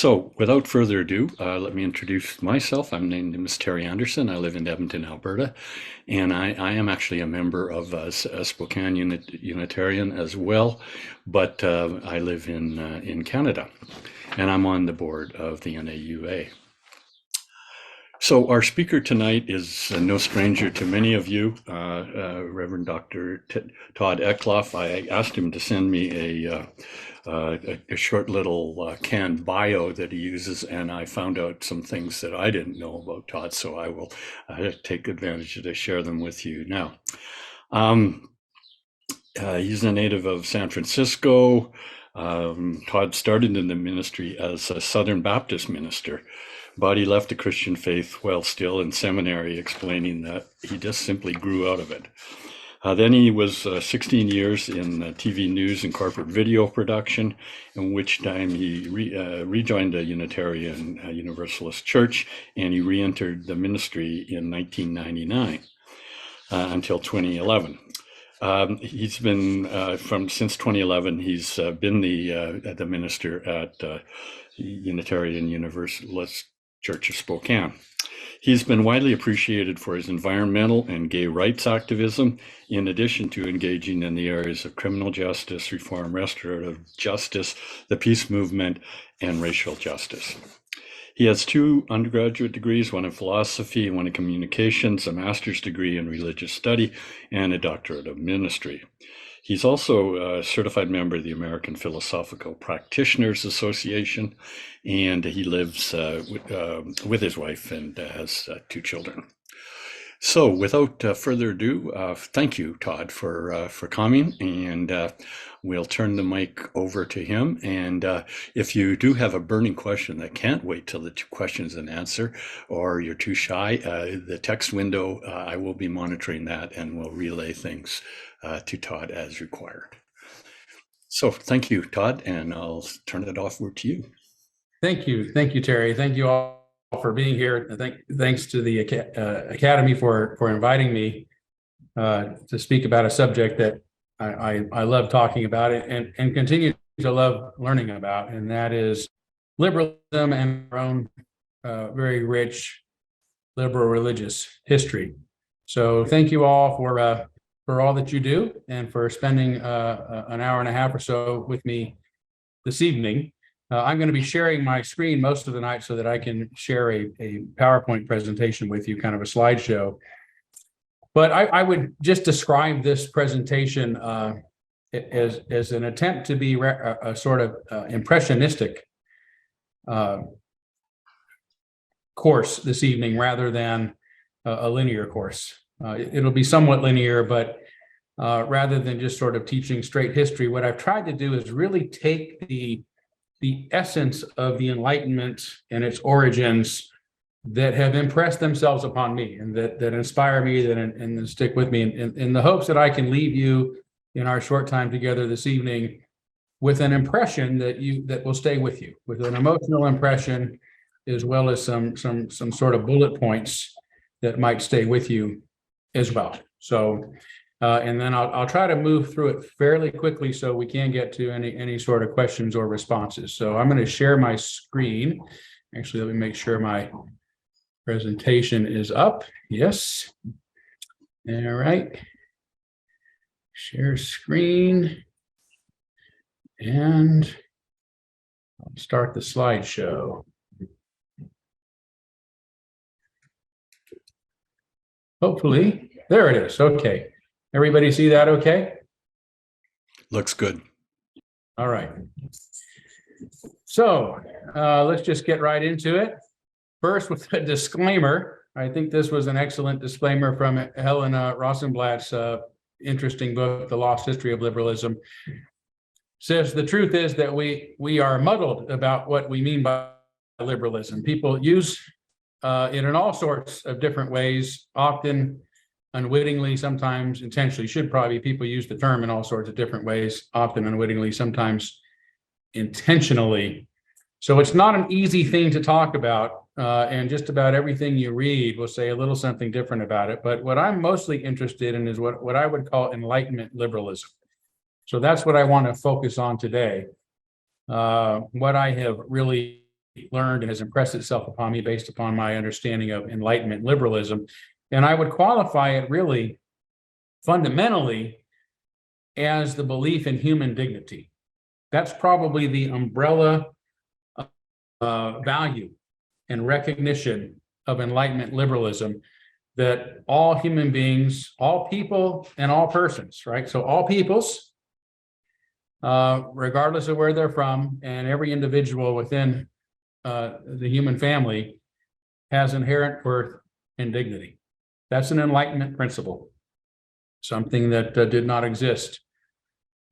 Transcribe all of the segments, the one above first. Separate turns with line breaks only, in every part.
So, without further ado, let me introduce myself. I'm named Terry Anderson. I live in Edmonton, Alberta, and I am actually a member of Spokane Unitarian as well, but I live in Canada, and I'm on the board of the NAUA. So our speaker tonight is no stranger to many of you, Reverend Dr. Todd Eklof. I asked him to send me a short little canned bio that he uses, and I found out some things that I didn't know about Todd, so I will take advantage to share them with you now. He's a native of San Francisco. Todd started in the ministry as a Southern Baptist minister, but he left the Christian faith while still in seminary, explaining that he just simply grew out of it. Then he was 16 years in TV news and corporate video production, in which time he rejoined a Unitarian Universalist church, and he re-entered the ministry in 1999 until 2011. He's been since 2011. He's been the minister at Unitarian Universalist Church of Spokane. He's been widely appreciated for his environmental and gay rights activism, in addition to engaging in the areas of criminal justice, reform, restorative justice, the peace movement, and racial justice. He has 2 undergraduate degrees, one in philosophy, one in communications, a master's degree in religious study, and a doctorate of ministry. He's also a certified member of the American Philosophical Practitioners Association, and he lives with his wife and has 2 children. So without further ado, thank you, Todd, for coming, and we'll turn the mic over to him. And if you do have a burning question that can't wait till the 2 questions and answer, or you're too shy, the text window, I will be monitoring that and will relay things to Todd as required. So thank you, Todd, and I'll turn it over to you.
Thank you, Terry. Thank you all for being here. Thanks to the Academy for inviting me to speak about a subject that I love talking about it and continue to love learning about, and that is liberalism and our own very rich liberal religious history. So thank you all for all that you do and for spending an hour and a half or so with me this evening. I'm going to be sharing my screen most of the night so that I can share a PowerPoint presentation with you, kind of a slideshow. But I would just describe this presentation as an attempt to be a sort of impressionistic course this evening rather than a linear course. It'll be somewhat linear, but rather than just sort of teaching straight history, what I've tried to do is really take the essence of the Enlightenment and its origins that have impressed themselves upon me and that inspire me and stick with me in the hopes that I can leave you in our short time together this evening with an impression that will stay with you, with an emotional impression, as well as some sort of bullet points that might stay with you as well. So, and then I'll try to move through it fairly quickly so we can get to any sort of questions or responses. So I'm going to share my screen. Actually, let me make sure my presentation is up. Yes. All right. Share screen. And I'll start the slideshow. Hopefully, there it is. Okay. Everybody see that okay?
Looks good.
All right. So let's just get right into it. First, with a disclaimer. I think this was an excellent disclaimer from Helena Rosenblatt's interesting book, The Lost History of Liberalism. Says the truth is that we are muddled about what we mean by liberalism. People use it in all sorts of different ways, often unwittingly, sometimes intentionally. Should probably people use the term in all sorts of different ways, often unwittingly, sometimes intentionally. So it's not an easy thing to talk about, and just about everything you read will say a little something different about it. But what I'm mostly interested in is what I would call Enlightenment liberalism. So that's what I want to focus on today. What I have really learned and has impressed itself upon me based upon my understanding of Enlightenment liberalism. And I would qualify it really fundamentally as the belief in human dignity. That's probably the umbrella value and recognition of Enlightenment liberalism, that all human beings, all people, and all persons, right? So all peoples, regardless of where they're from, and every individual within the human family has inherent worth and dignity. That's an Enlightenment principle, something that did not exist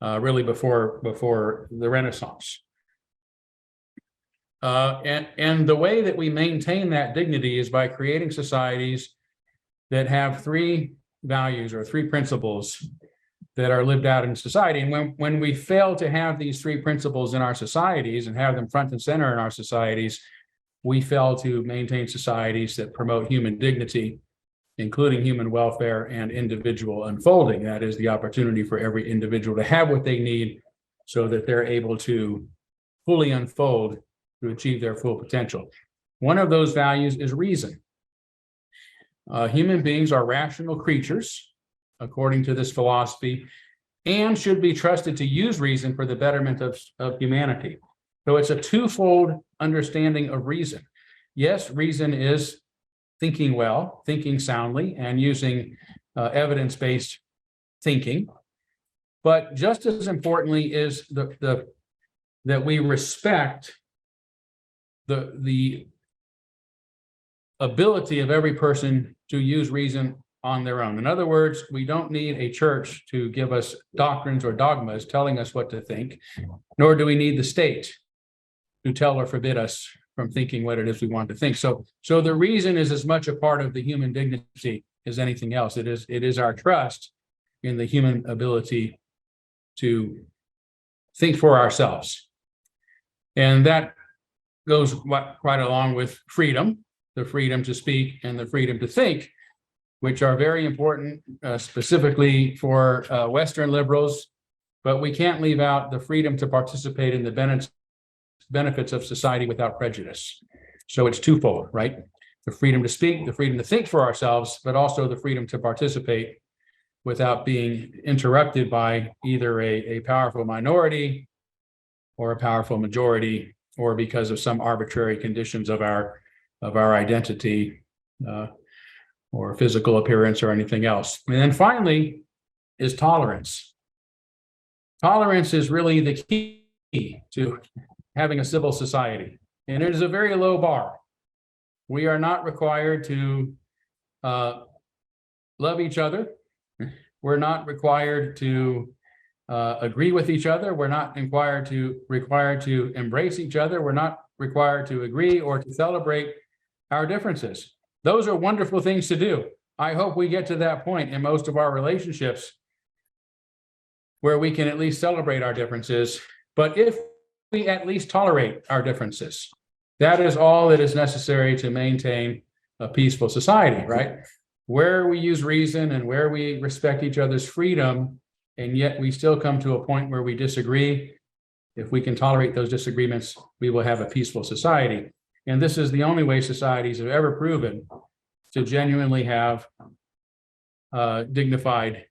really before the Renaissance. And the way that we maintain that dignity is by creating societies that have three values or three principles that are lived out in society. And when we fail to have these three principles in our societies and have them front and center in our societies, we fail to maintain societies that promote human dignity, including human welfare and individual unfolding. That is the opportunity for every individual to have what they need so that they're able to fully unfold to achieve their full potential. One of those values is reason. Human beings are rational creatures, according to this philosophy, and should be trusted to use reason for the betterment of humanity. So it's a twofold understanding of reason. Yes, reason is thinking well, thinking soundly, and using evidence-based thinking. But just as importantly is that we respect the ability of every person to use reason on their own. In other words, we don't need a church to give us doctrines or dogmas telling us what to think, nor do we need the state to tell or forbid us from thinking what it is we want to think. So the reason is as much a part of the human dignity as anything else. It is our trust in the human ability to think for ourselves. And that goes quite along with freedom, the freedom to speak and the freedom to think, which are very important specifically for Western liberals, but we can't leave out the freedom to participate in the benefits of society without prejudice. So it's twofold, right? The freedom to speak, the freedom to think for ourselves, but also the freedom to participate without being interrupted by either a powerful minority or a powerful majority, or because of some arbitrary conditions of our identity or physical appearance or anything else. And then finally is tolerance. Tolerance is really the key to having a civil society, and it is a very low bar. We are not required to love each other. We're not required to agree with each other. We're not required to embrace each other. We're not required to agree or to celebrate our differences. Those are wonderful things to do. I hope we get to that point in most of our relationships where we can at least celebrate our differences. But if we at least tolerate our differences, that is all that is necessary to maintain a peaceful society, right? Where we use reason and where we respect each other's freedom, and yet we still come to a point where we disagree. If we can tolerate those disagreements, we will have a peaceful society. And this is the only way societies have ever proven to genuinely have dignified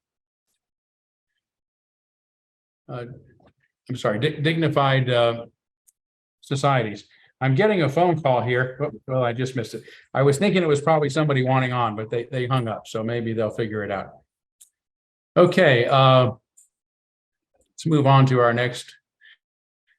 societies. I'm getting a phone call here. Oh, well, I just missed it. I was thinking it was probably somebody wanting on, but they hung up, so maybe they'll figure it out. Okay, let's move on to our next.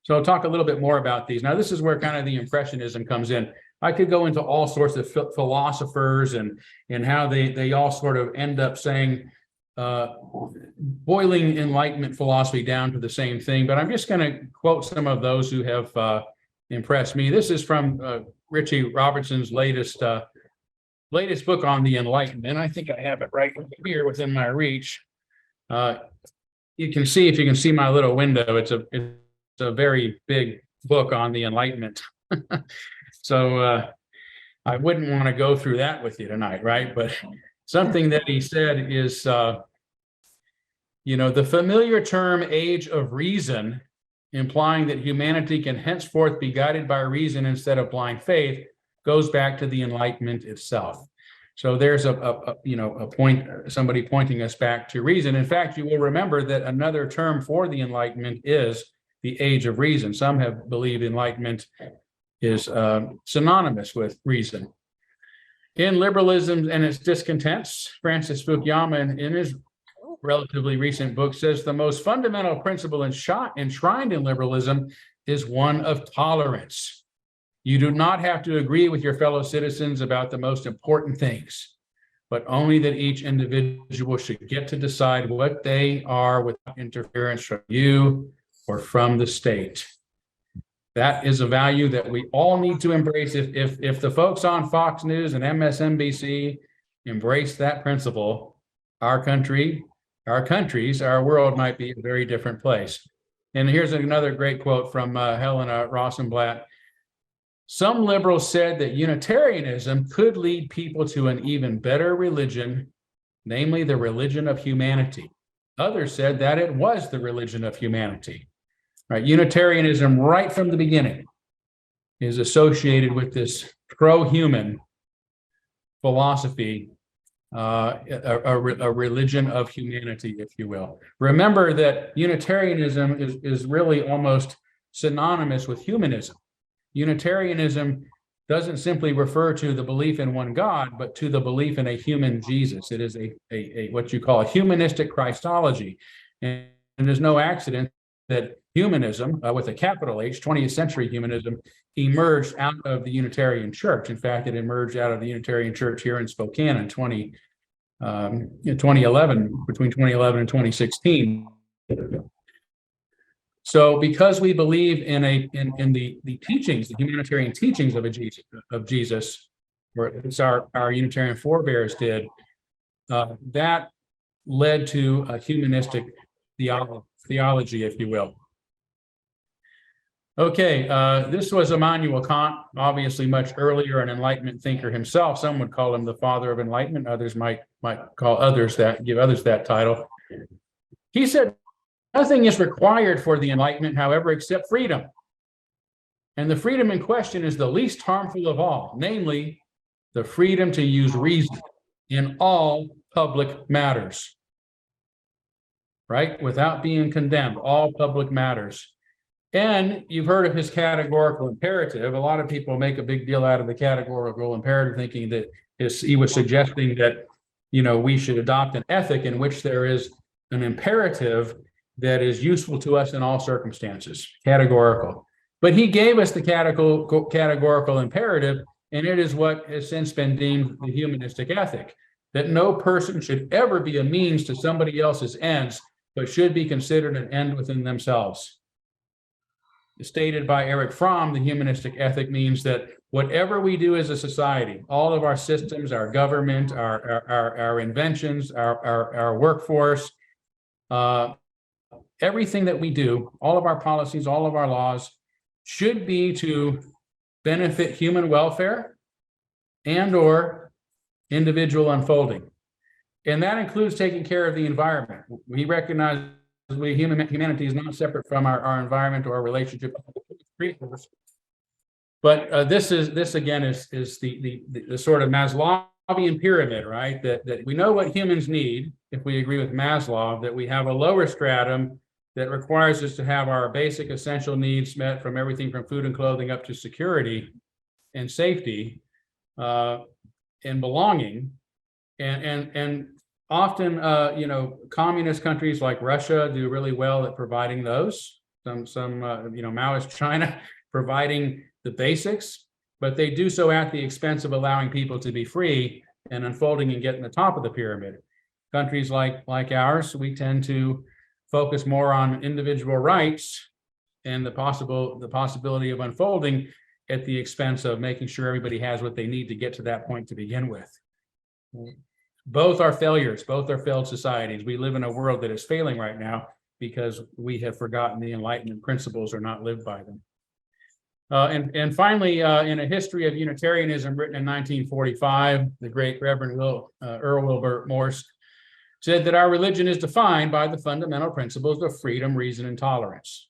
So I'll talk a little bit more about these. Now, this is where kind of the Impressionism comes in. I could go into all sorts of philosophers and how they all sort of end up saying, boiling Enlightenment philosophy down to the same thing, but I'm just going to quote some of those who have impressed me. This is from Richie Robertson's latest book on the Enlightenment. I think I have it right here within my reach. You can see, if you can see my little window, it's a very big book on the Enlightenment. So I wouldn't want to go through that with you tonight, right? But something that he said is, the familiar term age of reason implying that humanity can henceforth be guided by reason instead of blind faith, goes back to the Enlightenment itself. So there's a point, somebody pointing us back to reason. In fact, you will remember that another term for the Enlightenment is the age of reason. Some have believed Enlightenment is synonymous with reason. In Liberalism and Its Discontents, Francis Fukuyama, in his relatively recent book, says the most fundamental principle enshrined in liberalism is one of tolerance. You do not have to agree with your fellow citizens about the most important things, but only that each individual should get to decide what they are without interference from you or from the state. That is a value that we all need to embrace. If the folks on Fox News and MSNBC embrace that principle, our countries, our world might be a very different place. And here's another great quote from Helena Rosenblatt. Some liberals said that Unitarianism could lead people to an even better religion, namely the religion of humanity. Others said that it was the religion of humanity. Right? Unitarianism, right from the beginning, is associated with this pro-human philosophy, a religion of humanity, if you will. Remember that Unitarianism is really almost synonymous with humanism. Unitarianism doesn't simply refer to the belief in one God, but to the belief in a human Jesus. It is a what you call a humanistic Christology. And there's no accident that humanism, with a capital H, 20th century humanism, emerged out of the Unitarian Church. In fact, it emerged out of the Unitarian Church here in Spokane in 2011, between 2011 and 2016. So because we believe in the teachings, the humanitarian teachings of Jesus, or it's our Unitarian forebears did, that led to a humanistic theology, if you will. Okay, this was Immanuel Kant, obviously much earlier, an Enlightenment thinker himself. Some would call him the father of Enlightenment. Others might call give others that title. He said, nothing is required for the Enlightenment, however, except freedom. And the freedom in question is the least harmful of all, namely, the freedom to use reason in all public matters, right? Without being condemned, all public matters. And you've heard of his categorical imperative. A lot of people make a big deal out of the categorical imperative, thinking that he was suggesting that, we should adopt an ethic in which there is an imperative that is useful to us in all circumstances, categorical. But he gave us the categorical imperative, and it is what has since been deemed the humanistic ethic, that no person should ever be a means to somebody else's ends, but should be considered an end within themselves. Stated by Erich Fromm, the humanistic ethic means that whatever we do as a society, all of our systems, our government, our inventions, our workforce, everything that we do, all of our policies, all of our laws, should be to benefit human welfare and or individual unfolding. And that includes taking care of the environment. We recognize humanity is not separate from our environment or our relationship with creatures. But this again is the sort of Maslowian pyramid, right? That we know what humans need, if we agree with Maslow, that we have a lower stratum that requires us to have our basic essential needs met, from everything from food and clothing up to security and safety and belonging. And often, communist countries like Russia do really well at providing those. Some Maoist China providing the basics, but they do so at the expense of allowing people to be free and unfolding and getting the top of the pyramid. Countries like ours, we tend to focus more on individual rights and the possibility of unfolding at the expense of making sure everybody has what they need to get to that point to begin with. Both are failures, both are failed societies. We live in a world that is failing right now because we have forgotten the Enlightenment principles or not lived by them. And finally, in A History of Unitarianism, written in 1945, the great Reverend Earl Wilbur Morse said that our religion is defined by the fundamental principles of freedom, reason, and tolerance.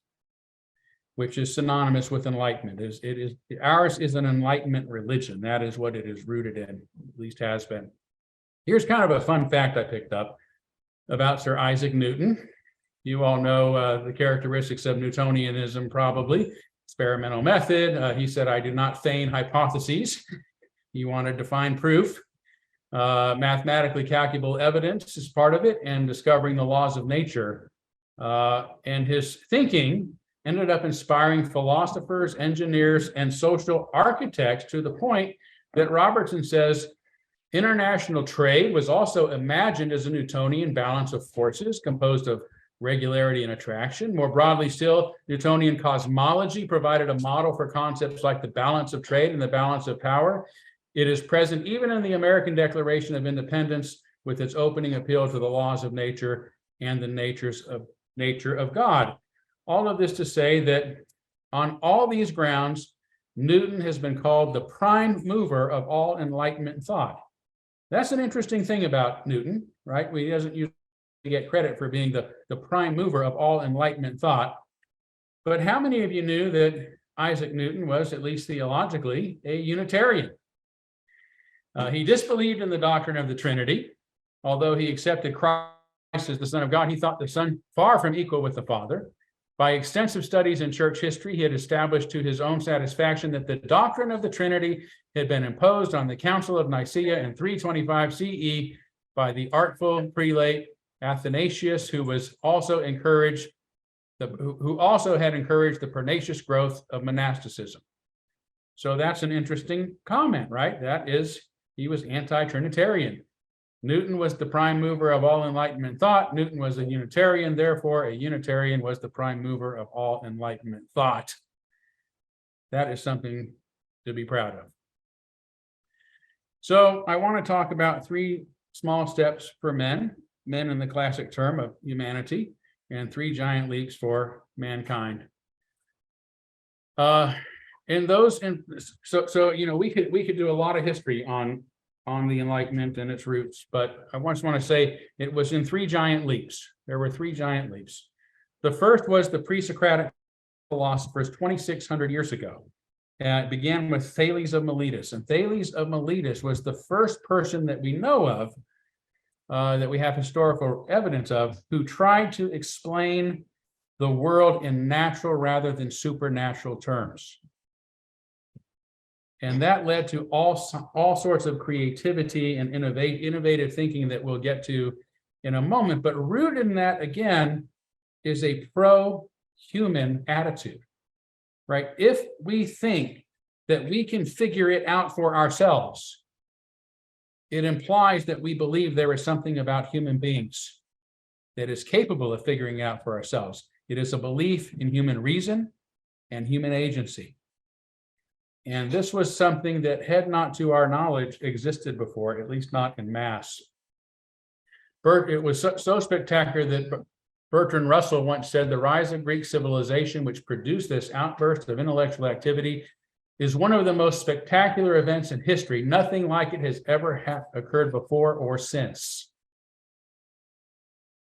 which is synonymous with enlightenment. Ours is an enlightenment religion. That is what it is rooted in, at least has been. Here's kind of a fun fact I picked up about Sir Isaac Newton. You all know the characteristics of Newtonianism, probably. Experimental method. He said, I do not feign hypotheses. He wanted to find proof. Mathematically calculable evidence is part of it, and discovering the laws of nature. And his thinking ended up inspiring philosophers, engineers, and social architects, to the point that Robertson says international trade was also imagined as a Newtonian balance of forces composed of regularity and attraction. More broadly still, Newtonian cosmology provided a model for concepts like the balance of trade and the balance of power. It is present even in the American Declaration of Independence, with its opening appeal to the laws of nature and the nature of God. All of this to say that on all these grounds, Newton has been called the prime mover of all Enlightenment thought. That's an interesting thing about Newton, right? He doesn't usually get credit for being the prime mover of all Enlightenment thought. But how many of you knew that Isaac Newton was, at least theologically, a Unitarian? He disbelieved in the doctrine of the Trinity. Although he accepted Christ as the Son of God, he thought the Son far from equal with the Father. By extensive studies in church history, he had established to his own satisfaction that the doctrine of the Trinity had been imposed on the Council of Nicaea in 325 CE by the artful prelate Athanasius, who also had encouraged the pernicious growth of monasticism. So that's an interesting comment, right? That is, he was anti-Trinitarian. Newton was the prime mover of all Enlightenment thought. Newton was a Unitarian, therefore a Unitarian was the prime mover of all Enlightenment thought. That is something to be proud of. So I want to talk about 3 small steps for men in the classic term of humanity, and 3 giant leaps for mankind. So we could do a lot of history on the Enlightenment and its roots, but I just want to say it was in 3 giant leaps. There were 3 giant leaps. The first was the pre-Socratic philosophers 2,600 years ago. It began with Thales of Miletus, and Thales of Miletus was the first person that we know of, that we have historical evidence of, who tried to explain the world in natural rather than supernatural terms. And that led to all sorts of creativity and innovative thinking that we'll get to in a moment. But rooted in that, again, is a pro-human attitude, right? If we think that we can figure it out for ourselves, it implies that we believe there is something about human beings that is capable of figuring out for ourselves. It is a belief in human reason and human agency. And this was something that had not, to our knowledge, existed before, at least not in mass. It was so spectacular that Bertrand Russell once said, the rise of Greek civilization, which produced this outburst of intellectual activity, is one of the most spectacular events in history. Nothing like it has ever occurred before or since.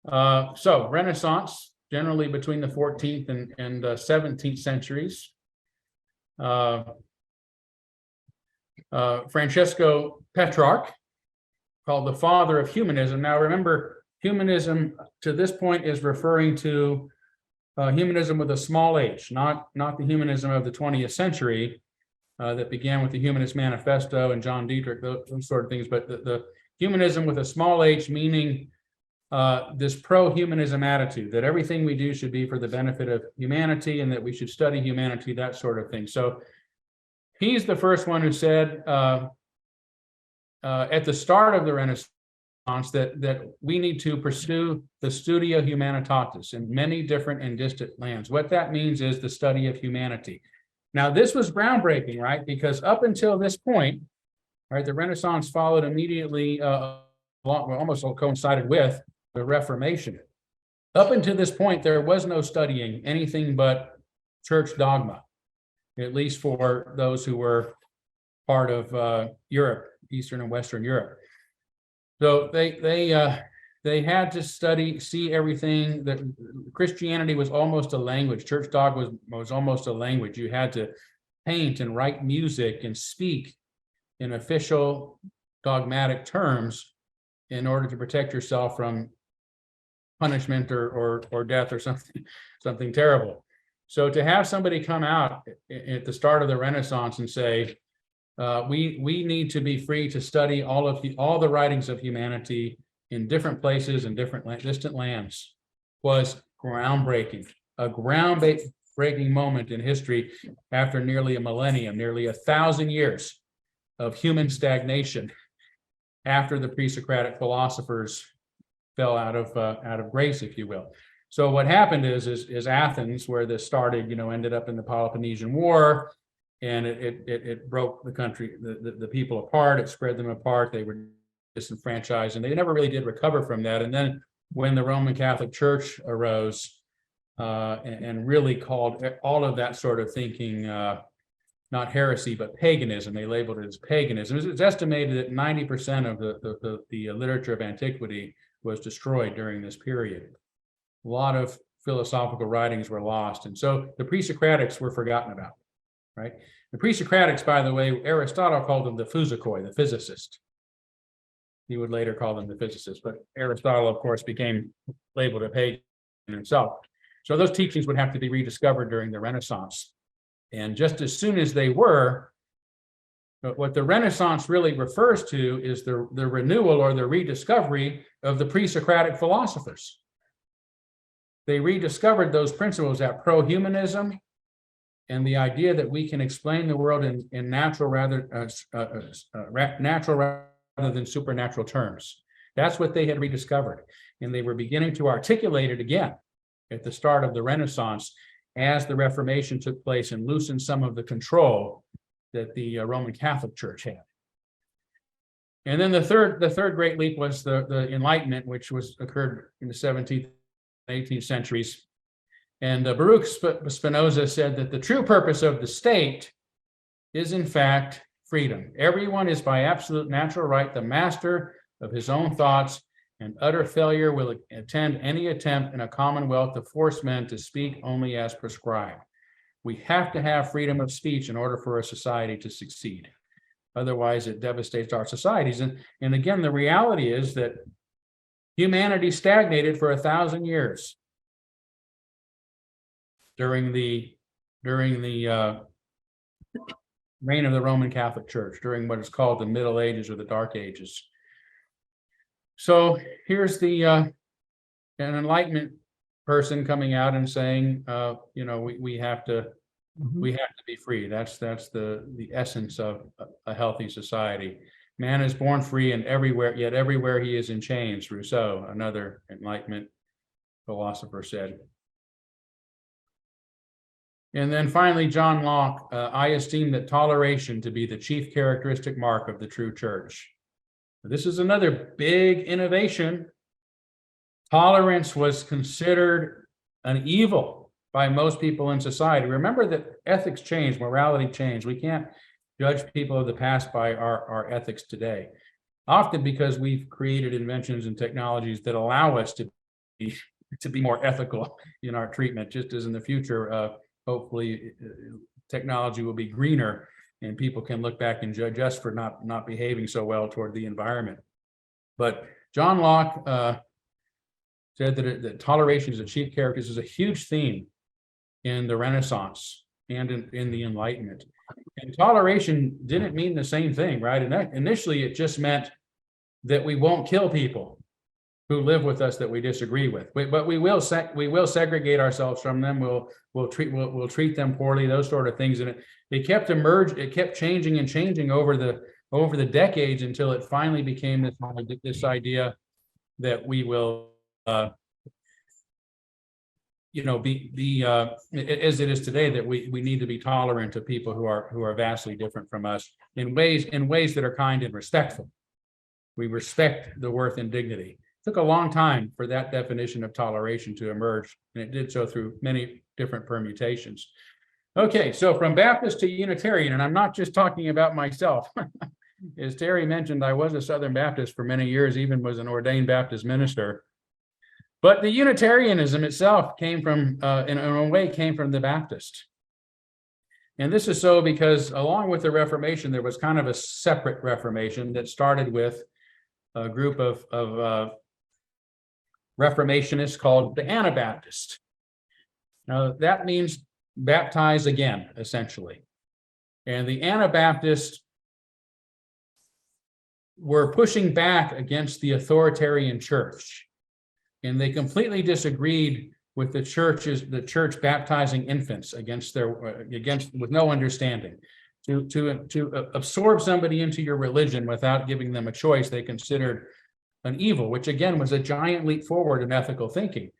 So Renaissance, generally between the 14th and 17th centuries. Francesco Petrarch, called the father of humanism. Now remember, humanism to this point is referring to humanism with a small h, not the humanism of the 20th century that began with the Humanist Manifesto and John Dietrich, those sort of things, but the humanism with a small h, meaning this pro-humanism attitude, that everything we do should be for the benefit of humanity and that we should study humanity, that sort of thing. So he's the first one who said at the start of the Renaissance that we need to pursue the studia humanitatis in many different and distant lands. What that means is the study of humanity. Now, this was groundbreaking, right? Because up until this point, right, the Renaissance followed immediately, almost coincided with the Reformation. Up until this point, there was no studying anything but church dogma, at least for those who were part of Europe, Eastern and Western Europe. So they They had to study, see everything. That Christianity was almost a language. Church dog was almost a language. You had to paint and write music and speak in official dogmatic terms in order to protect yourself from punishment or death or something terrible. So to have somebody come out at the start of the Renaissance and say, we need to be free to study all the writings of humanity in different places and distant lands, was groundbreaking, a groundbreaking moment in history after nearly a millennium, nearly 1,000 years of human stagnation after the pre-Socratic philosophers fell out of grace, if you will. So what happened is Athens, where this started, ended up in the Peloponnesian War, and it broke the country, the people apart. It spread them apart. They were disenfranchised, and they never really did recover from that. And then when the Roman Catholic Church arose and really called all of that sort of thinking not heresy but paganism, they labeled it as paganism. It's estimated that 90% of the literature of antiquity was destroyed during this period. A lot of philosophical writings were lost, and so the pre-Socratics were forgotten about, right? The pre-Socratics, by the way, Aristotle called them the physikoi, the physicist. He would later call them the physicists, but Aristotle, of course, became labeled a pagan himself. So those teachings would have to be rediscovered during the Renaissance. And just as soon as they were, what the Renaissance really refers to is the renewal or the rediscovery of the pre-Socratic philosophers. They rediscovered those principles, that pro-humanism and the idea that we can explain the world in natural rather than supernatural terms. That's what they had rediscovered. And they were beginning to articulate it again at the start of the Renaissance as the Reformation took place and loosened some of the control that the Roman Catholic Church had. And then the third great leap was the Enlightenment, which occurred in the 17th and 18th centuries. And Baruch Spinoza said that the true purpose of the state is, in fact, freedom. Everyone is by absolute natural right the master of his own thoughts, and utter failure will attend any attempt in a commonwealth to force men to speak only as prescribed. We have to have freedom of speech in order for a society to succeed. Otherwise, it devastates our societies. And again, the reality is that humanity stagnated for 1,000 years during the reign of the Roman Catholic Church, during what is called the Middle Ages or the Dark Ages. So here's an Enlightenment person coming out and saying, we have to be free. That's the essence of a healthy society. Man is born free, and yet everywhere he is in chains. Rousseau, another Enlightenment philosopher, said. And then finally, John Locke, I esteem that toleration to be the chief characteristic mark of the true church. This is another big innovation. Tolerance was considered an evil by most people in society. Remember that ethics change, morality change. We can't judge people of the past by our ethics today, often because we've created inventions and technologies that allow us to be more ethical in our treatment, just as in the future, hopefully technology will be greener and people can look back and judge us for not behaving so well toward the environment. But John Locke said that toleration is a chief character. This is a huge theme in the Renaissance and in the Enlightenment. And toleration didn't mean the same thing, right? And initially, it just meant that we won't kill people who live with us that we disagree with, but we will segregate ourselves from them. We'll treat them poorly, those sort of things. And it kept changing and changing over the decades until it finally became this idea that we will be as it is today, that we need to be tolerant of people who are vastly different from us in ways that are kind and respectful. We respect the worth and dignity. It took a long time for that definition of toleration to emerge, and it did so through many different permutations. Okay, so from Baptist to Unitarian, and I'm not just talking about myself. as Terry mentioned, I was a Southern Baptist for many years, even was an ordained Baptist minister. But the Unitarianism itself came from, in a way, came from the Baptist. And this is so because along with the Reformation, there was kind of a separate Reformation that started with a group of Reformationists called the Anabaptists. Now, that means baptize again, essentially. And the Anabaptists were pushing back against the authoritarian church. And they completely disagreed with the church baptizing infants with no understanding. To absorb somebody into your religion without giving them a choice, they considered an evil, which again was a giant leap forward in ethical thinking.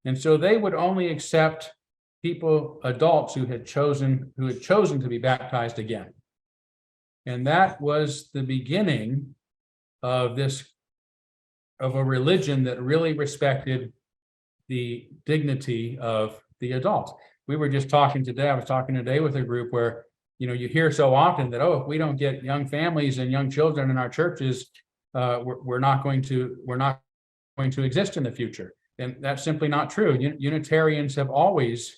And so they would only accept adults who had chosen to be baptized again. And that was the beginning of a religion that really respected the dignity of the adult. I was talking today with a group where, you hear so often that, if we don't get young families and young children in our churches, we're not going to exist in the future. And that's simply not true. Unitarians have always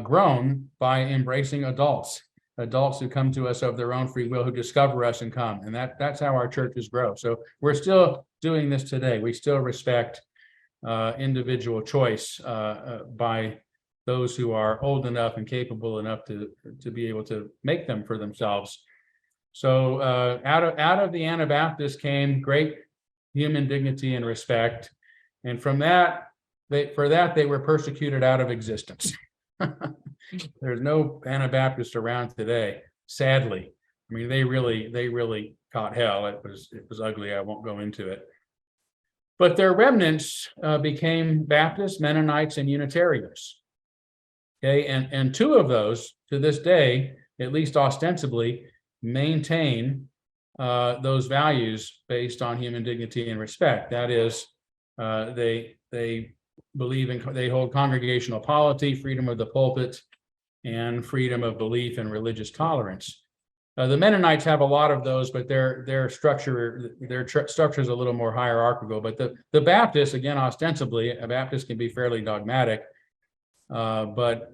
grown by embracing adults who come to us of their own free will, who discover us and come. And that's how our churches grow. So we're still doing this today. We still respect individual choice by those who are old enough and capable enough to be able to make them for themselves. So out of the Anabaptists came great human dignity and respect. And from that, they were persecuted out of existence. There's no Anabaptist around today, sadly. I mean, they really caught hell. It was ugly. I won't go into it. But their remnants became Baptists, Mennonites, and Unitarians. Okay, and two of those, to this day, at least ostensibly, maintain those values based on human dignity and respect. That is, they hold congregational polity, freedom of the pulpit, and freedom of belief and religious tolerance. The Mennonites have a lot of those, but their structure is a little more hierarchical. But the Baptists, again, ostensibly, a Baptist can be fairly dogmatic, but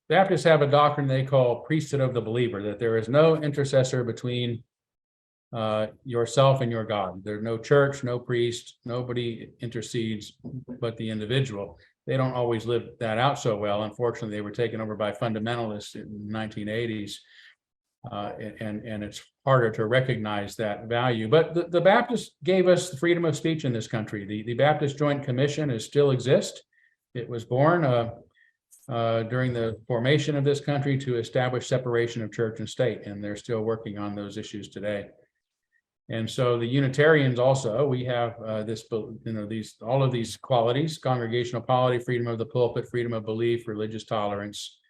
Baptists have a doctrine they call priesthood of the believer, that there is no intercessor between yourself and your God. There's no church, no priest, nobody intercedes but the individual. They don't always live that out so well. Unfortunately, they were taken over by fundamentalists in the 1980s. And it's harder to recognize that value. But the Baptists gave us the freedom of speech in this country. The Baptist Joint Commission still exists. It was born during the formation of this country to establish separation of church and state, and they're still working on those issues today. And so the Unitarians also, we have all of these qualities: congregational polity, freedom of the pulpit, freedom of belief, religious tolerance.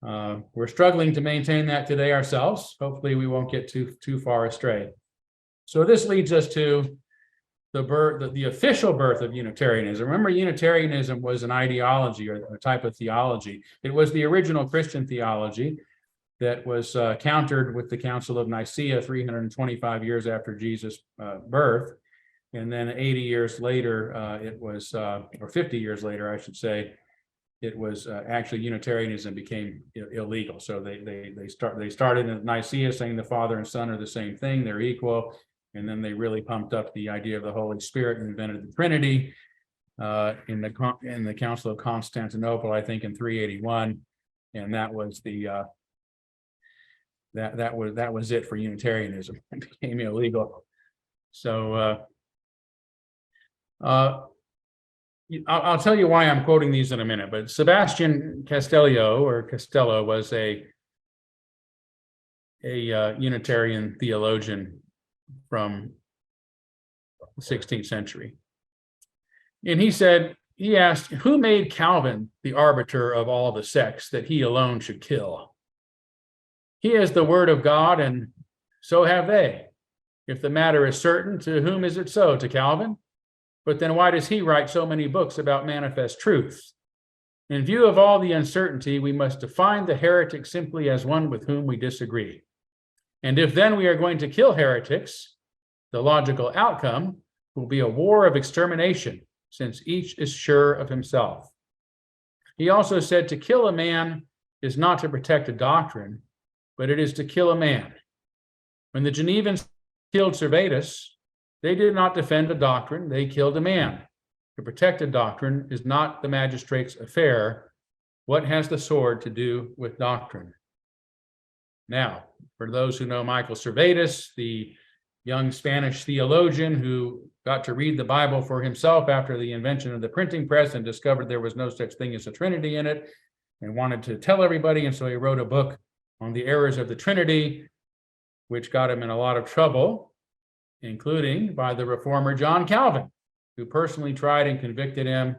We're struggling to maintain that today ourselves. Hopefully we won't get too far astray. So this leads us to the official birth of Unitarianism. Remember, Unitarianism was an ideology or a type of theology. It was the original Christian theology that was countered with the Council of Nicaea 325 years after Jesus' birth. And then 80 years later, or 50 years later, I should say, it was actually Unitarianism became illegal. So they started in Nicaea saying the Father and Son are the same thing, they're equal, and then they really pumped up the idea of the Holy Spirit and invented the Trinity in the Council of Constantinople, I think in 381, and that was that was it for Unitarianism. It became illegal. So I'll tell you why I'm quoting these in a minute, but Sebastian Castello was a Unitarian theologian from the 16th century. And he asked, who made Calvin the arbiter of all the sects that he alone should kill? He is the word of God, and so have they. If the matter is certain, to whom is it so? To Calvin? But then why does he write so many books about manifest truth? In view of all the uncertainty, we must define the heretic simply as one with whom we disagree. And if then we are going to kill heretics, the logical outcome will be a war of extermination, since each is sure of himself. He also said to kill a man is not to protect a doctrine, but it is to kill a man. When the Genevans killed Servetus, they did not defend a doctrine, they killed a man. To protect a doctrine is not the magistrate's affair. What has the sword to do with doctrine? Now, for those who know Michael Servetus, the young Spanish theologian who got to read the Bible for himself after the invention of the printing press and discovered there was no such thing as a Trinity in it and wanted to tell everybody, and so he wrote a book on the errors of the Trinity, which got him in a lot of trouble, including by the reformer John Calvin, who personally tried and convicted him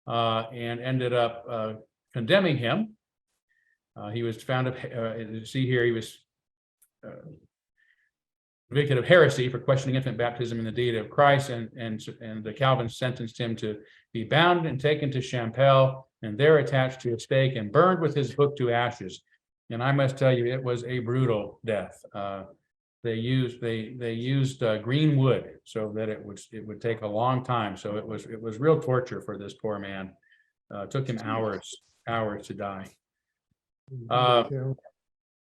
and ended up condemning him. He was found of, see here, he was convicted of heresy for questioning infant baptism in the deity of Christ, and the Calvin sentenced him to be bound and taken to Champel, and there attached to a stake and burned with his book to ashes. And I must tell you, it was a brutal death. They used green wood so that it would take a long time. So it was real torture for this poor man. It took him hours to die.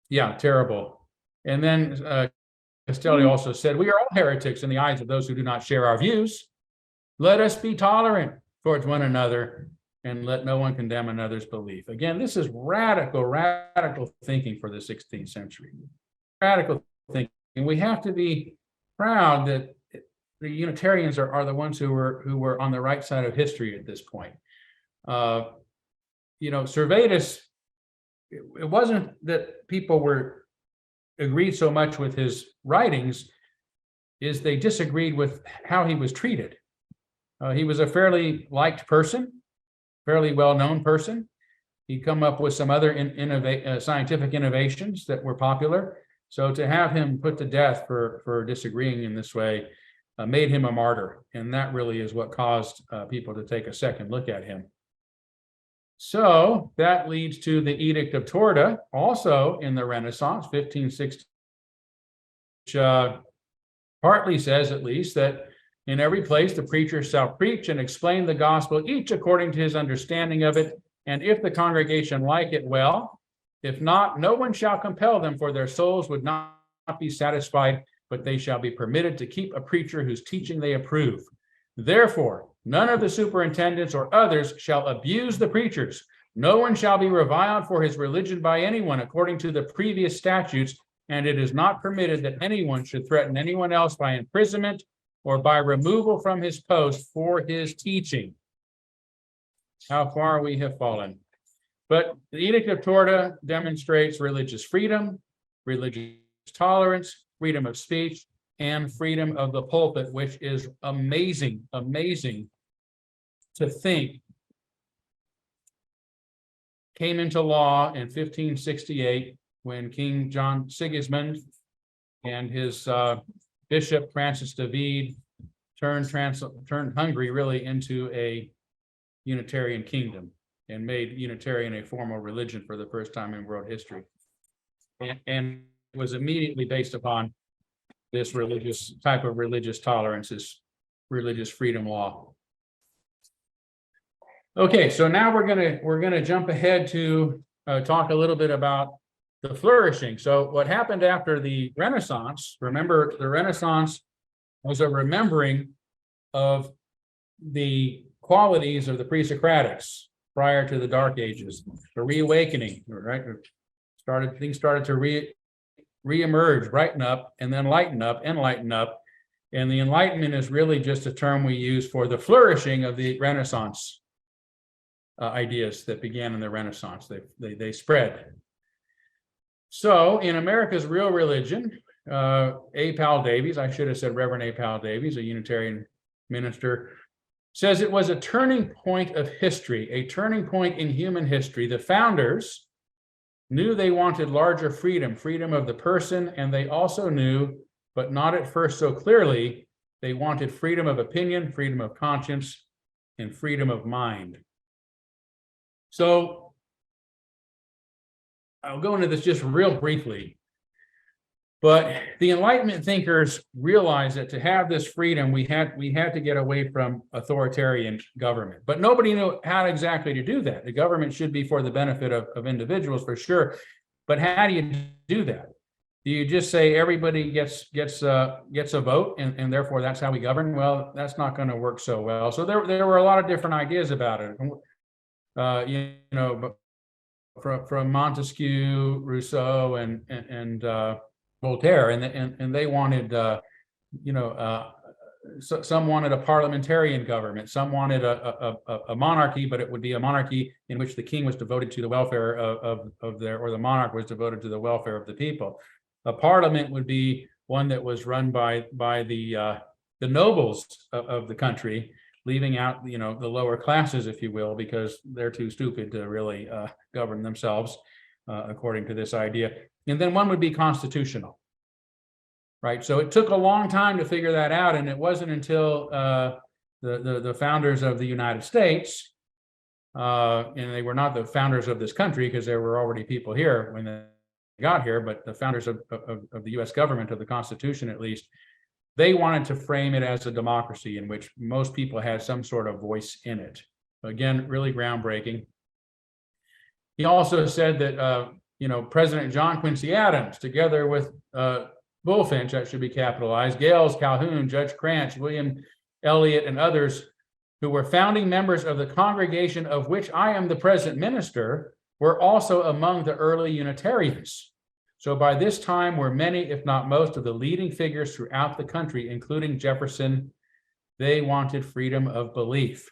Yeah, terrible. And then Castelli also said, "We are all heretics in the eyes of those who do not share our views. Let us be tolerant towards one another, and let no one condemn another's belief." Again, this is radical thinking for the 16th century. Radical thinking. And we have to be proud that the Unitarians are the ones who were on the right side of history at this point. Servetus, it wasn't that people agreed so much with his writings, is they disagreed with how he was treated. He was a fairly liked person, fairly well-known person. He'd come up with some other scientific innovations that were popular. So to have him put to death for disagreeing in this way made him a martyr. And that really is what caused people to take a second look at him. So that leads to the Edict of Torda, also in the Renaissance, 1560, which partly says, at least, that in every place the preacher shall preach and explain the gospel, each according to his understanding of it, and if the congregation like it, well. If not, no one shall compel them, for their souls would not be satisfied, but they shall be permitted to keep a preacher whose teaching they approve. Therefore, none of the superintendents or others shall abuse the preachers. No one shall be reviled for his religion by anyone according to the previous statutes, and it is not permitted that anyone should threaten anyone else by imprisonment or by removal from his post for his teaching. How far we have fallen. But the Edict of Torda demonstrates religious freedom, religious tolerance, freedom of speech, and freedom of the pulpit, which is amazing to think came into law in 1568 when King John Sigismund and his Bishop Francis David turned Hungary really into a Unitarian kingdom and made Unitarian a formal religion for the first time in world history. And it was immediately based upon this type of religious tolerance, this religious freedom law. Okay, so now we're gonna jump ahead to talk a little bit about the flourishing. So what happened after the Renaissance? Remember, the Renaissance was a remembering of the qualities of the pre-Socratics prior to the Dark Ages, the reawakening, right? Things started to re-emerge, brighten up, and then lighten up and lighten up. And the Enlightenment is really just a term we use for the flourishing of the Renaissance ideas that began in the Renaissance. They spread. So in America's real religion, A. Powell Davies, I should have said Reverend A. Powell Davies, a Unitarian minister, says it was a turning point of history, a turning point in human history. The founders knew they wanted larger freedom of the person, and they also knew, but not at first so clearly, they wanted freedom of opinion, freedom of conscience, and freedom of mind. So I'll go into this just real briefly. But the Enlightenment thinkers realized that to have this freedom, we had to get away from authoritarian government. But nobody knew how exactly to do that. The government should be for the benefit of individuals, for sure. But how do you do that? Do you just say everybody gets a vote and therefore that's how we govern? Well, that's not going to work so well. So there were a lot of different ideas about it. From Montesquieu, Rousseau, and Voltaire, and they wanted, some wanted a parliamentarian government, some wanted a monarchy, but it would be a monarchy in which the king was devoted to the welfare or the monarch was devoted to the welfare of the people. A parliament would be one that was run by the nobles of the country, leaving out the lower classes, if you will, because they're too stupid to really govern themselves, according to this idea. And then one would be constitutional, right? So it took a long time to figure that out, and it wasn't until the founders of the United States, and they were not the founders of this country because there were already people here when they got here, but the founders of the U.S. government, of the Constitution at least, they wanted to frame it as a democracy in which most people had some sort of voice in it. Again, really groundbreaking. He also said that President John Quincy Adams, together with Bulfinch, that should be capitalized, Gales, Calhoun, Judge Cranch, William Eliot, and others who were founding members of the congregation of which I am the present minister, were also among the early Unitarians. So by this time were many, if not most, of the leading figures throughout the country, including Jefferson. They wanted freedom of belief.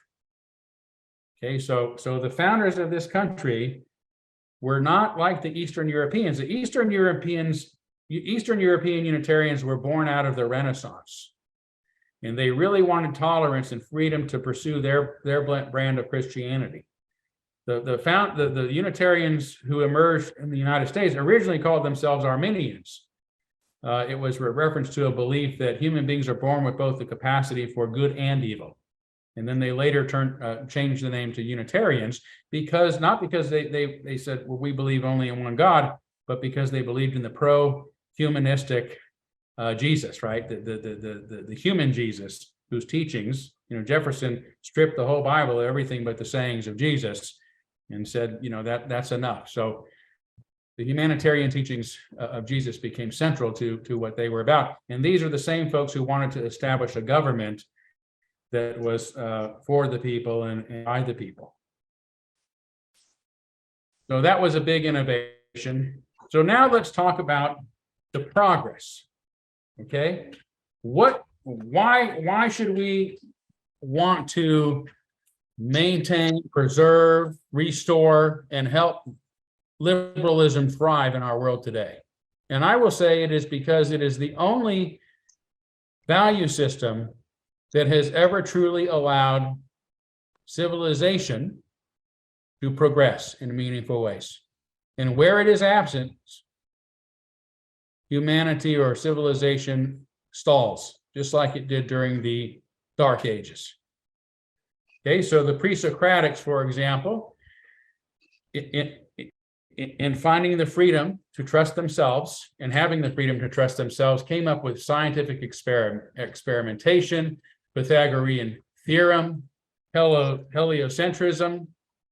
Okay, so the founders of this country were not like the Eastern Europeans. The Eastern European Unitarians were born out of the Renaissance, and they really wanted tolerance and freedom to pursue their brand of Christianity. The Unitarians who emerged in the United States originally called themselves Arminians. It was a reference to a belief that human beings are born with both the capacity for good and evil. And then they later changed the name to Unitarians not because they said, well, we believe only in one God, but because they believed in the pro-humanistic Jesus, right? The human Jesus, whose teachings, Jefferson stripped the whole Bible of everything but the sayings of Jesus, and said, that's enough. So the humanitarian teachings of Jesus became central to what they were about. And these are the same folks who wanted to establish a government that was for the people and by the people. So that was a big innovation. So now let's talk about the progress. Okay, why should we want to maintain, preserve, restore, and help liberalism thrive in our world today? And I will say it is because it is the only value system that has ever truly allowed civilization to progress in meaningful ways. And where it is absent, humanity or civilization stalls, just like it did during the Dark Ages. Okay, so the pre-Socratics, for example, in finding the freedom to trust themselves and having the freedom to trust themselves, came up with scientific experimentation, Pythagorean theorem, heliocentrism,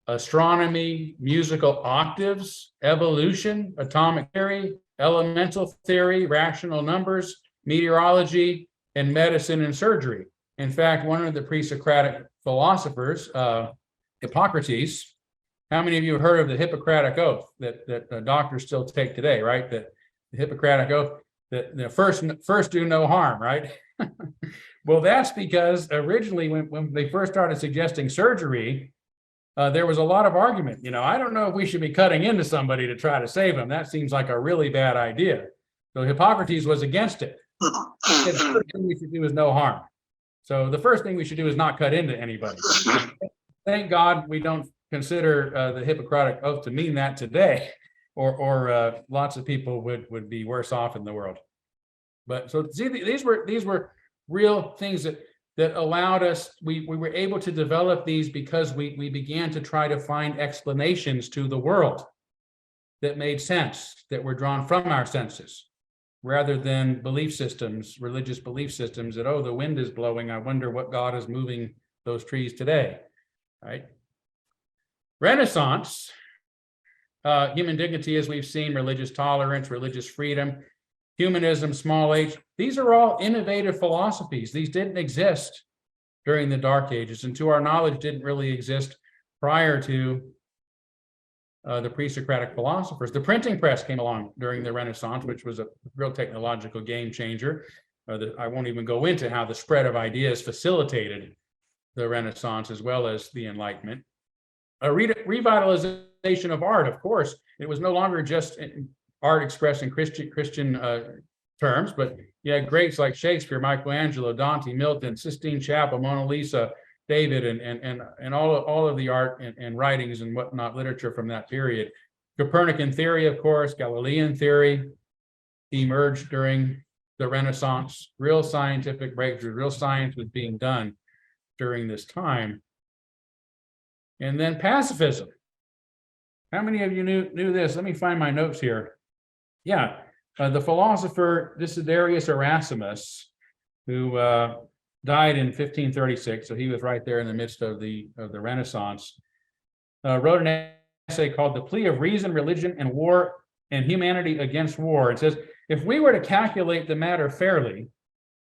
astronomy, musical octaves, evolution, atomic theory, elemental theory, rational numbers, meteorology, and medicine and surgery. In fact, one of the pre-Socratic philosophers, Hippocrates, how many of you have heard of the Hippocratic Oath that doctors still take today, right? That the Hippocratic Oath, that the first do no harm, right? Well, that's because originally when they first started suggesting surgery, there was a lot of argument. I don't know if we should be cutting into somebody to try to save them. That seems like a really bad idea. So Hippocrates was against it. The first thing we should do is no harm. So the first thing we should do is not cut into anybody. Thank God we don't consider the Hippocratic Oath to mean that today, or lots of people would be worse off in the world. But so see, these were real things that allowed us, we were able to develop these because we began to try to find explanations to the world that made sense, that were drawn from our senses. rather than belief systems, religious belief systems that, oh, the wind is blowing, I wonder what God is moving those trees today, right? Renaissance, human dignity, as we've seen, religious tolerance, religious freedom, humanism, small h, these are all innovative philosophies. These didn't exist during the Dark Ages, and to our knowledge didn't really exist prior to the pre-Socratic philosophers. The printing press came along during the Renaissance, which was a real technological game changer. I won't even go into how the spread of ideas facilitated the Renaissance as well as the Enlightenment. A revitalization of art, of course. It was no longer just art expressed in Christian terms, but you had greats like Shakespeare, Michelangelo, Dante, Milton, Sistine Chapel, Mona Lisa, David, and all of the art and writings and whatnot, literature from that period. Copernican theory, of course, Galilean theory emerged during the Renaissance. Real scientific breakthrough, real science was being done during this time. And then pacifism. How many of you knew this? Let me find my notes here. Yeah, the philosopher Desiderius Erasmus, who died in 1536, so he was right there in the midst of the Renaissance, wrote an essay called The Plea of Reason, Religion, and War and Humanity Against War. It says, if we were to calculate the matter fairly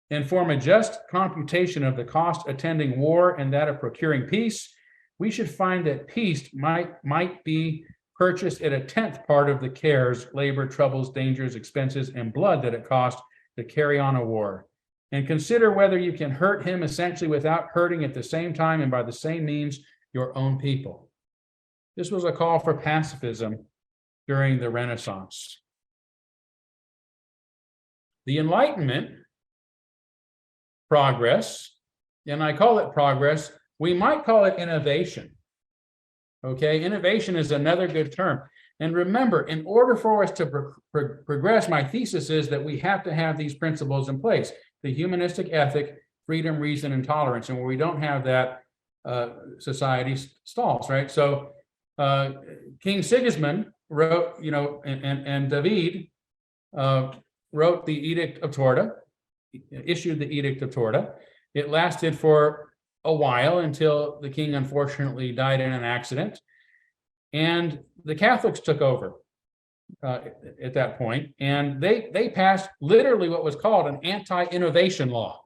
and form a just computation of the cost attending war and that of procuring peace, we should find that peace might be purchased at a 10th part of the cares, labor, troubles, dangers, expenses, and blood that it cost to carry on a war. And consider whether you can hurt him essentially without hurting at the same time and by the same means your own people. This was a call for pacifism during the Renaissance. The Enlightenment, progress, and I call it progress, we might call it innovation. Okay, innovation is another good term. And remember, in order for us to progress, my thesis is that we have to have these principles in place: the humanistic ethic, freedom, reason, and tolerance. And where we don't have that, society stalls, right? So King Sigismund wrote, and David wrote the Edict of Torda, issued the Edict of Torda. It lasted for a while until the king unfortunately died in an accident, and the Catholics took over at that point, and they passed literally what was called an anti-innovation law.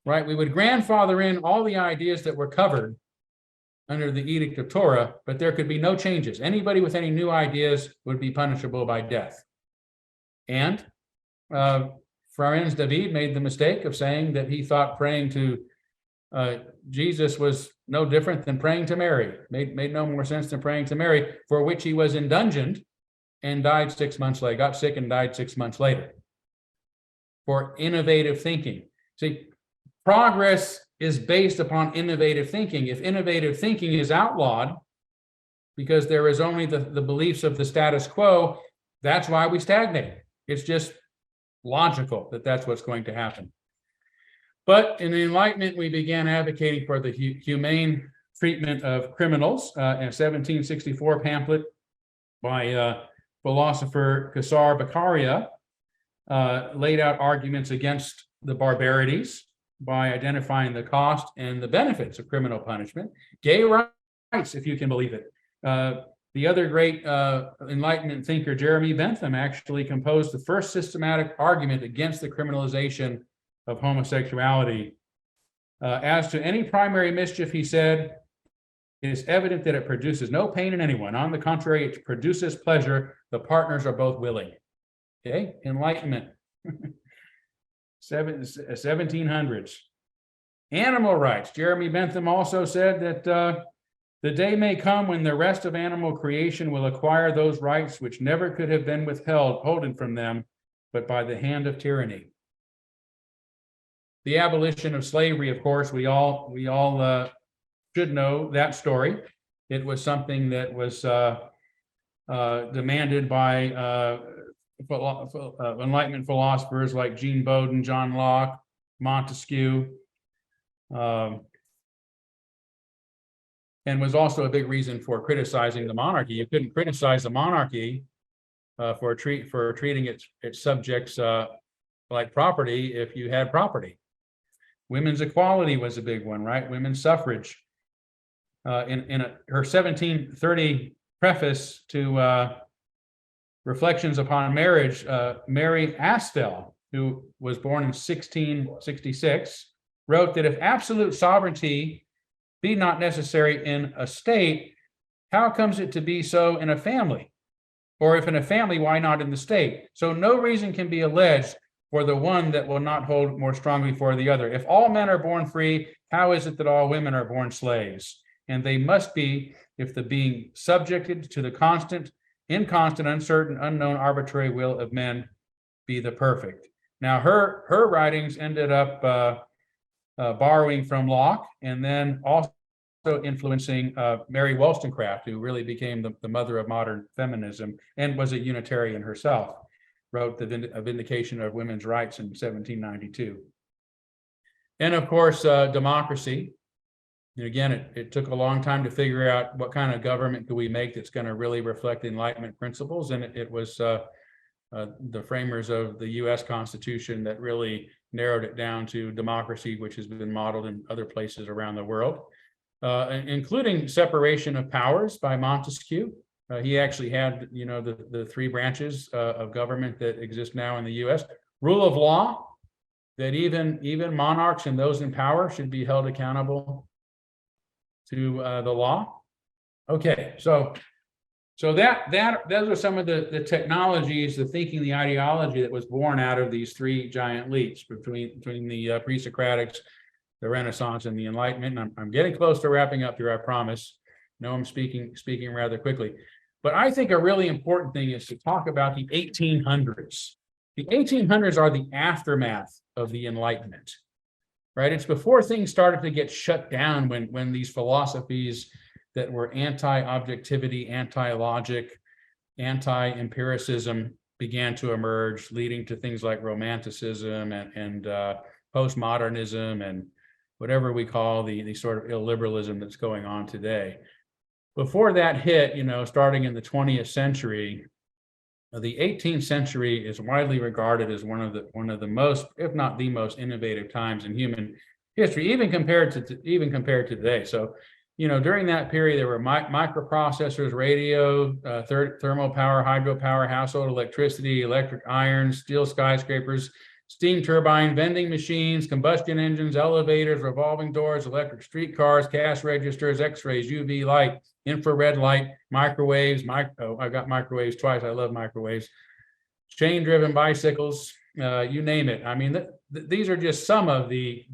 Right? We would grandfather in all the ideas that were covered under the Edict of Torah, but there could be no changes. Anybody with any new ideas would be punishable by death. And Franz David made the mistake of saying that he thought praying to Jesus was no different than praying to Mary. Made no more sense than praying to Mary, for which he was indulgent and died 6 months later, got sick and died 6 months later. For innovative thinking. See, progress is based upon innovative thinking. If innovative thinking is outlawed because there is only the beliefs of the status quo, that's why we stagnate. It's just logical that that's what's going to happen. But in the Enlightenment, we began advocating for the humane treatment of criminals. In a 1764 pamphlet by philosopher Caesar Beccaria laid out arguments against the barbarities by identifying the cost and the benefits of criminal punishment. Gay rights, if you can believe it. The other great Enlightenment thinker, Jeremy Bentham, actually composed the first systematic argument against the criminalization of homosexuality. As to any primary mischief, he said, it is evident that it produces no pain in anyone. On the contrary, it produces pleasure. The partners are both willing. Okay, Enlightenment. 1700s. Animal rights. Jeremy Bentham also said that the day may come when the rest of animal creation will acquire those rights which never could have been withholden from them, but by the hand of tyranny. The abolition of slavery, of course, we all should know that story. It was something that was demanded by Enlightenment philosophers like Jean Bodin, John Locke, Montesquieu, and was also a big reason for criticizing the monarchy. You couldn't criticize the monarchy for treating its subjects like property if you had property. Women's equality was a big one, right? Women's suffrage. In her 1730 preface to Reflections upon Marriage, Mary Astle, who was born in 1666, wrote that if absolute sovereignty be not necessary in a state, how comes it to be so in a family? Or if in a family, why not in the state? So no reason can be alleged for the one that will not hold more strongly for the other. If all men are born free, how is it that all women are born slaves? And they must be, if the being subjected to the constant, inconstant, uncertain, unknown, arbitrary will of men be the perfect. Now, her writings ended up borrowing from Locke, and then also influencing Mary Wollstonecraft, who really became the mother of modern feminism and was a Unitarian herself, wrote A Vindication of Women's Rights in 1792. And of course, democracy. And again, it took a long time to figure out what kind of government could we make that's going to really reflect the Enlightenment principles. And it was the framers of the U.S. Constitution that really narrowed it down to democracy, which has been modeled in other places around the world, including separation of powers by Montesquieu. He actually had, the three branches of government that exist now in the U.S. Rule of law, that even monarchs and those in power should be held accountable to the law. Okay, so those are some of the technologies, the thinking, the ideology that was born out of these three giant leaps between the pre-Socratics, the Renaissance, and the Enlightenment. And I'm getting close to wrapping up here, I promise. No, I'm speaking rather quickly. But I think a really important thing is to talk about the 1800s. The 1800s are the aftermath of the Enlightenment, right? It's before things started to get shut down when these philosophies that were anti-objectivity, anti-logic, anti-empiricism began to emerge, leading to things like Romanticism and postmodernism and whatever we call the sort of illiberalism that's going on today. Before that hit, starting in the 20th century, the 18th century is widely regarded as one of the most, if not the most, innovative times in human history, even compared to today. So, during that period, there were microprocessors, radio, thermal power, hydropower, household electricity, electric irons, steel skyscrapers, steam turbine, vending machines, combustion engines, elevators, revolving doors, electric streetcars, cash registers, X-rays, UV light, infrared light, microwaves. I got microwaves twice. I love microwaves. Chain-driven bicycles, you name it. I mean, these are just some of the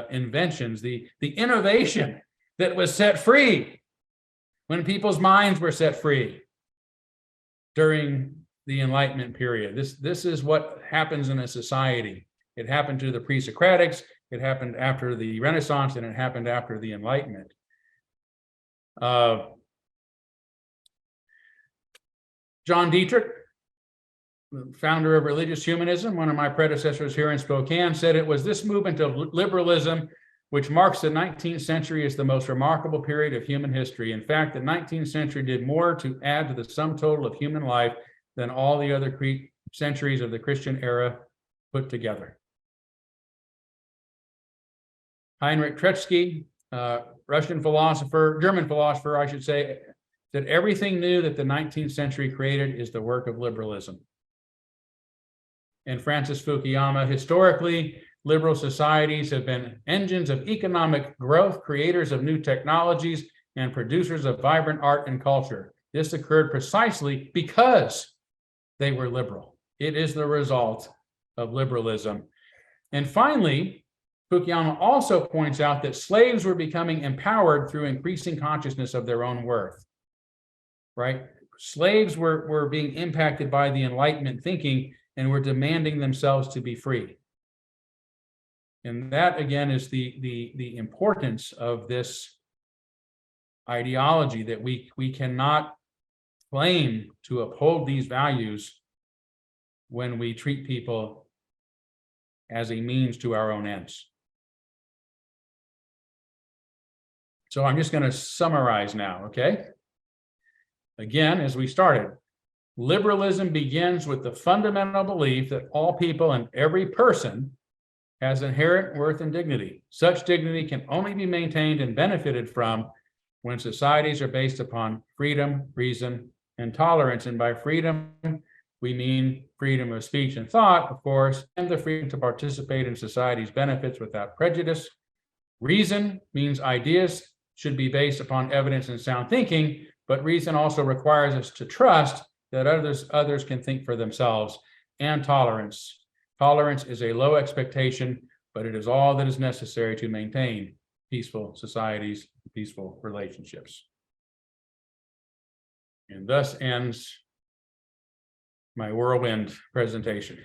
inventions, the innovation that was set free when people's minds were set free during the Enlightenment period. This is what happens in a society. It happened to the pre-Socratics, it happened after the Renaissance, and it happened after the Enlightenment. John Dietrich, founder of religious humanism, one of my predecessors here in Spokane, said it was this movement of liberalism which marks the 19th century as the most remarkable period of human history. In fact, the 19th century did more to add to the sum total of human life than all the other centuries of the Christian era put together. Heinrich Treitschke, German philosopher, I should say, said everything new that the 19th century created is the work of liberalism. And Francis Fukuyama, historically, liberal societies have been engines of economic growth, creators of new technologies, and producers of vibrant art and culture. This occurred precisely because they were liberal. It is the result of liberalism. And finally, Fukuyama also points out that slaves were becoming empowered through increasing consciousness of their own worth, right? Slaves were being impacted by the Enlightenment thinking and were demanding themselves to be free. And that, again, is the importance of this ideology, that we cannot claim to uphold these values when we treat people as a means to our own ends. So I'm just going to summarize now, okay? Again, as we started, Liberalism begins with the fundamental belief that all people and every person has inherent worth and dignity. Such dignity can only be maintained and benefited from when societies are based upon freedom, reason, and tolerance. And by freedom, we mean freedom of speech and thought, of course, and the freedom to participate in society's benefits without prejudice. Reason means ideas should be based upon evidence and sound thinking, but reason also requires us to trust that others can think for themselves. And tolerance. Tolerance is a low expectation, but it is all that is necessary to maintain peaceful societies, peaceful relationships. And thus ends my whirlwind presentation.